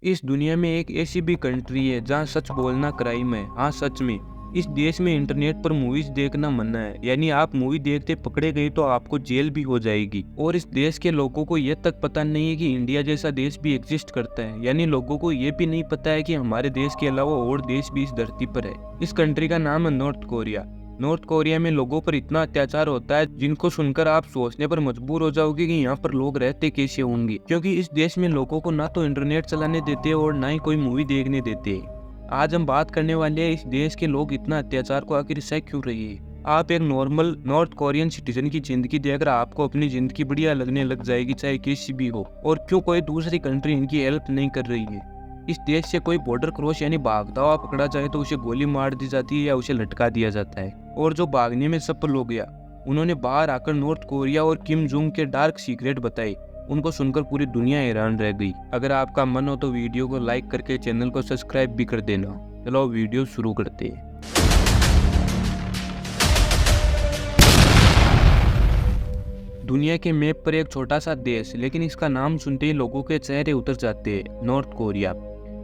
इस दुनिया में एक ऐसी भी कंट्री है जहाँ सच बोलना क्राइम है। हाँ, सच में। इस देश में इंटरनेट पर मूवीज देखना मना है, यानी आप मूवी देखते पकड़े गए तो आपको जेल भी हो जाएगी। और इस देश के लोगों को ये तक पता नहीं है कि इंडिया जैसा देश भी एग्जिस्ट करता है, यानी लोगों को ये भी नहीं पता है कि हमारे देश के अलावा और देश भी इस धरती पर है। इस कंट्री का नाम है नॉर्थ कोरिया। नॉर्थ कोरिया में लोगों पर इतना अत्याचार होता है जिनको सुनकर आप सोचने पर मजबूर हो जाओगे कि यहाँ पर लोग रहते कैसे होंगे, क्योंकि इस देश में लोगों को ना तो इंटरनेट चलाने देते और ना ही कोई मूवी देखने देते। आज हम बात करने वाले हैं इस देश के लोग इतना अत्याचार को आखिर सह क्यों रही है। आप एक नॉर्मल नॉर्थ कोरियन सिटीजन की जिंदगी देखकर आपको अपनी जिंदगी बढ़िया लगने लग जाएगी, चाहे कैसी भी हो, और क्यों कोई दूसरी कंट्री इनकी हेल्प नहीं कर रही है। इस देश से कोई बॉर्डर क्रॉस यानी भागता हुआ पकड़ा जाए तो उसे गोली मार दी जाती है या उसे लटका दिया जाता है। और जो भागने में सफल हो गया, उन्होंने बाहर आकर नॉर्थ कोरिया और किम जोंग के डार्क सीक्रेट बताए। उनको सुनकर पूरी दुनिया हैरान रह गई। अगर आपका मन हो तो वीडियो को लाइक करके चैनल को सब्सक्राइब भी कर देना। चलो वीडियो शुरू करते हैं। दुनिया के मैप पर एक छोटा सा देश, लेकिन इसका नाम सुनते ही लोगों के चेहरे उतर जाते हैं। North Korea.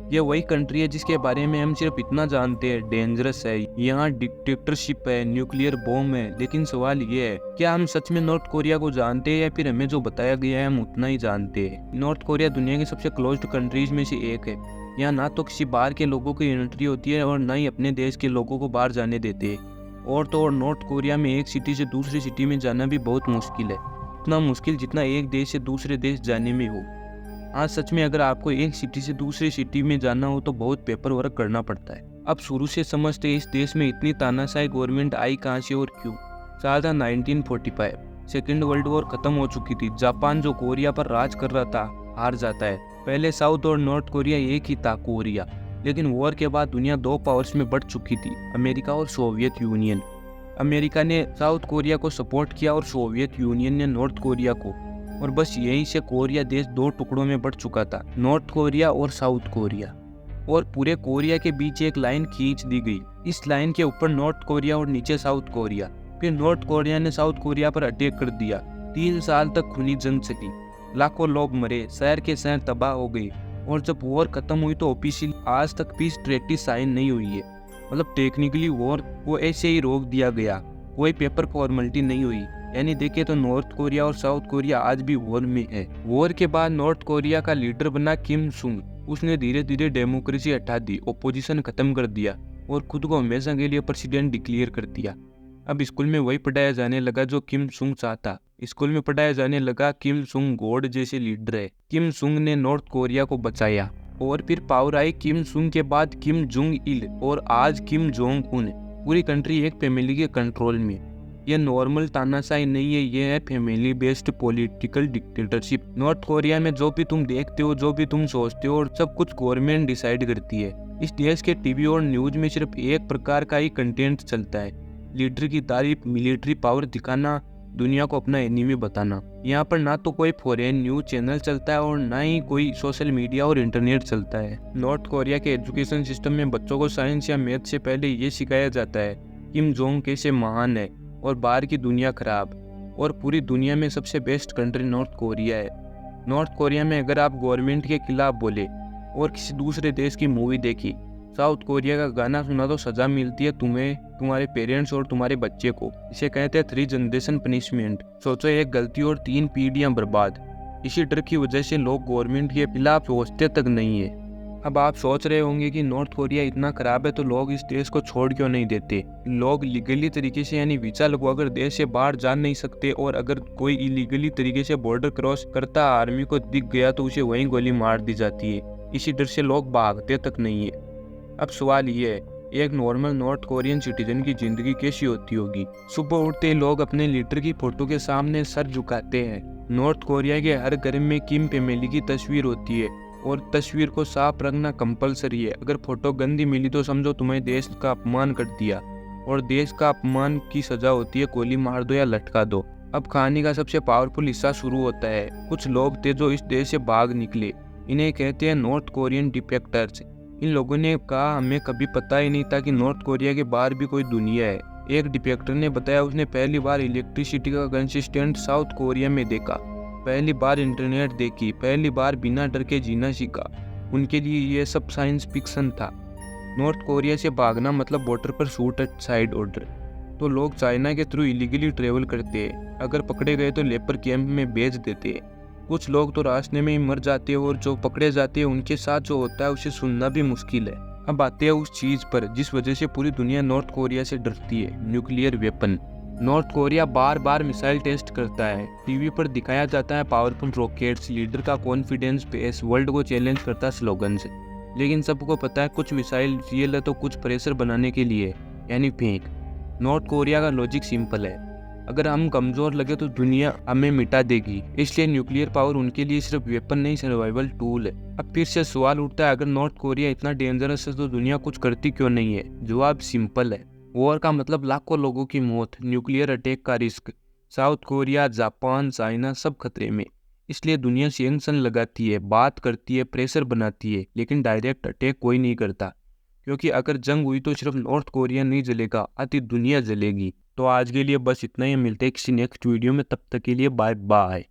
ये वही कंट्री है जिसके बारे में हम सिर्फ इतना जानते हैं, डेंजरस है, यहाँ डिक्टेटरशिप है, न्यूक्लियर बॉम्ब है। लेकिन सवाल ये है, क्या हम सच में नॉर्थ कोरिया को जानते हैं या फिर हमें जो बताया गया है हम उतना ही जानते हैं। नॉर्थ कोरिया दुनिया की सबसे क्लोज्ड कंट्रीज में से एक है। यहाँ ना तो किसी बाहर के लोगों की एंट्री होती है और ना ही अपने देश के लोगों को बाहर जाने देते हैं। और तो और नॉर्थ कोरिया में एक सिटी से दूसरी सिटी में जाना भी बहुत मुश्किल है, इतना मुश्किल जितना एक देश से दूसरे देश जाने में हो। हाँ, सच में अगर आपको एक सिटी से दूसरी सिटी में जाना हो तो बहुत पेपर वर्क करना पड़ता है। अब शुरू से समझते इस देश में इतनी तानाशाही गवर्नमेंट आई कहाँ से और क्यों। साल था 1945। सेकेंड वर्ल्ड वॉर खत्म हो चुकी थी। जापान जो कोरिया पर राज कर रहा था हार जाता है। पहले साउथ और नॉर्थ कोरिया एक ही था, कोरिया। लेकिन वॉर के बाद दुनिया दो पावर्स में बढ़ चुकी थी, अमेरिका और सोवियत यूनियन। अमेरिका ने साउथ कोरिया को सपोर्ट किया और सोवियत यूनियन ने नॉर्थ कोरिया को, और बस यहीं से कोरिया देश दो टुकड़ों में बढ़ चुका था, नॉर्थ कोरिया और साउथ कोरिया। और पूरे कोरिया के बीच एक लाइन खींच दी गई। इस लाइन के ऊपर नॉर्थ कोरिया और नीचे साउथ कोरिया। फिर नॉर्थ कोरिया ने साउथ कोरिया पर अटैक कर दिया। 3 साल तक खूनी जंग चली, लाखों लोग मरे, शहर के शहर तबाह हो गए। और जब वॉर खत्म हुई तो ऑफिशियली आज तक पीस ट्रीटी साइन नहीं हुई है। मतलब टेक्निकली वॉर को ऐसे ही रोक दिया गया, कोई पेपर फॉर्मेलिटी नहीं हुई। यानी देखे तो नॉर्थ कोरिया और साउथ कोरिया आज भी वॉर में है। वॉर के बाद नॉर्थ कोरिया का लीडर बना किम सुंग। उसने धीरे धीरे डेमोक्रेसी हटा दी, ओपोजिशन खत्म कर दिया और खुद को हमेशा के लिए प्रेसिडेंट डिक्लेयर कर दिया। अब स्कूल में वही पढ़ाया जाने लगा जो किम सुंग चाहता। स्कूल में पढ़ाया जाने लगा किम सुंग गॉड जैसे लीडर है। किम सुंग ने नॉर्थ कोरिया को बचाया और फिर पावर आई किम सुंग के बाद किम जोंग इल और आज किम जोंग उन। पूरी कंट्री एक फैमिली के कंट्रोल में। यह नॉर्मल तानाशाही नहीं है, ये है family based political dictatorship. North Korea में जो भी तुम देखते हो, जो भी तुम सोचते हो, और सब कुछ गवर्नमेंट डिसाइड करती है। इस देश के टीवी और न्यूज में सिर्फ एक प्रकार का ही कंटेंट चलता है, लीडर की तारीफ, मिलिट्री पावर दिखाना, दुनिया को अपना एनिमी बताना। यहाँ पर ना तो कोई फॉरेन न्यूज चैनल चलता है और ना ही कोई सोशल मीडिया और इंटरनेट चलता है। नॉर्थ कोरिया के एजुकेशन सिस्टम में बच्चों को साइंस या मैथ से पहले ये सिखाया जाता है किम जोंग कैसे महान है और बाहर की दुनिया खराब। और पूरी दुनिया में सबसे बेस्ट कंट्री नॉर्थ कोरिया है। नॉर्थ कोरिया में अगर आप गवर्नमेंट के खिलाफ बोले और किसी दूसरे देश की मूवी देखी, साउथ कोरिया का गाना सुना तो सजा मिलती है तुम्हें, तुम्हारे पेरेंट्स और तुम्हारे बच्चे को। इसे कहते हैं 3 जनरेशन पनिशमेंट। सोचो, एक गलती और 3 पीढ़ियां बर्बाद। इसी डर की वजह से लोग गवर्नमेंट के खिलाफ सोचते तक नहीं है। अब आप सोच रहे होंगे कि नॉर्थ कोरिया इतना खराब है तो लोग इस देश को छोड़ क्यों नहीं देते। लोग लीगली तरीके से यानी वीजा लगवाकर देश से बाहर जा नहीं सकते, और अगर कोई इलीगली तरीके से बॉर्डर क्रॉस करता आर्मी को दिख गया तो उसे वहीं गोली मार दी जाती है। इसी डर से लोग भागते तक नहीं है। अब सवाल ये है, एक नॉर्मल नॉर्थ कोरियन सिटीजन की जिंदगी कैसी होती होगी। सुबह उठते ही लोग अपने लीडर की फोटो के सामने सर झुकाते हैं। नॉर्थ कोरिया के हर घर में किम फैमिली की तस्वीर होती है और तस्वीर को साफ रखना कंपलसरी है। अगर फोटो गंदी मिली तो समझो तुम्हें देश का अपमान कर दिया, और देश का अपमान की सजा होती है गोली मार दो या लटका दो। अब कहानी का सबसे पावरफुल हिस्सा शुरू होता है। कुछ लोग थे जो इस देश से भाग निकले, इन्हें कहते हैं नॉर्थ कोरियन डिफेक्टर्स। इन लोगों ने कहा हमें कभी पता ही नहीं था कि नॉर्थ कोरिया के बाहर भी कोई दुनिया है। एक डिफेक्टर ने बताया उसने पहली बार इलेक्ट्रिसिटी का कंसिस्टेंट साउथ कोरिया में देखा, पहली बार इंटरनेट देखी, पहली बार बिना डर के जीना सीखा। उनके लिए ये सब साइंस फिक्शन था। नॉर्थ कोरिया से भागना मतलब बॉर्डर पर शूट एट साइड ऑर्डर। तो लोग चाइना के थ्रू इलीगली ट्रेवल करते हैं, अगर पकड़े गए तो लेपर कैंप में भेज देते हैं। कुछ लोग तो रास्ते में ही मर जाते हैं और जो पकड़े जाते हैं उनके साथ जो होता है उसे सुनना भी मुश्किल है। अब आते हैं उस चीज़ पर जिस वजह से पूरी दुनिया नॉर्थ कोरिया से डरती है, न्यूक्लियर वेपन। नॉर्थ कोरिया बार बार मिसाइल टेस्ट करता है, टीवी पर दिखाया जाता है पावरफुल रॉकेट्स, लीडर का कॉन्फिडेंस पेस, वर्ल्ड को चैलेंज करता स्लोगन से। लेकिन सबको पता है कुछ मिसाइल रियल है तो कुछ प्रेशर बनाने के लिए, यानी फेंक। नॉर्थ कोरिया का लॉजिक सिंपल है, अगर हम कमज़ोर लगे तो दुनिया हमें मिटा देगी, इसलिए न्यूक्लियर पावर उनके लिए सिर्फ वेपन नहीं, सर्वाइवल टूल है। अब फिर से सवाल उठता है, अगर नॉर्थ कोरिया इतना डेंजरस है तो दुनिया कुछ करती क्यों नहीं है? जवाब सिंपल है, वॉर का मतलब लाखों लोगों की मौत, न्यूक्लियर अटैक का risk. South Korea, Japan, China सब खतरे में, इसलिए दुनिया सैंक्शन लगाती है, बात करती है, प्रेशर बनाती है, लेकिन डायरेक्ट अटैक कोई नहीं करता। क्योंकि अगर जंग हुई तो सिर्फ नॉर्थ कोरिया नहीं जलेगा, आधी दुनिया जलेगी। तो आज के लिए बस इतना ही, मिलते हैं किसी नेक्स्ट वीडियो में, तब तक के लिए बाय बाय।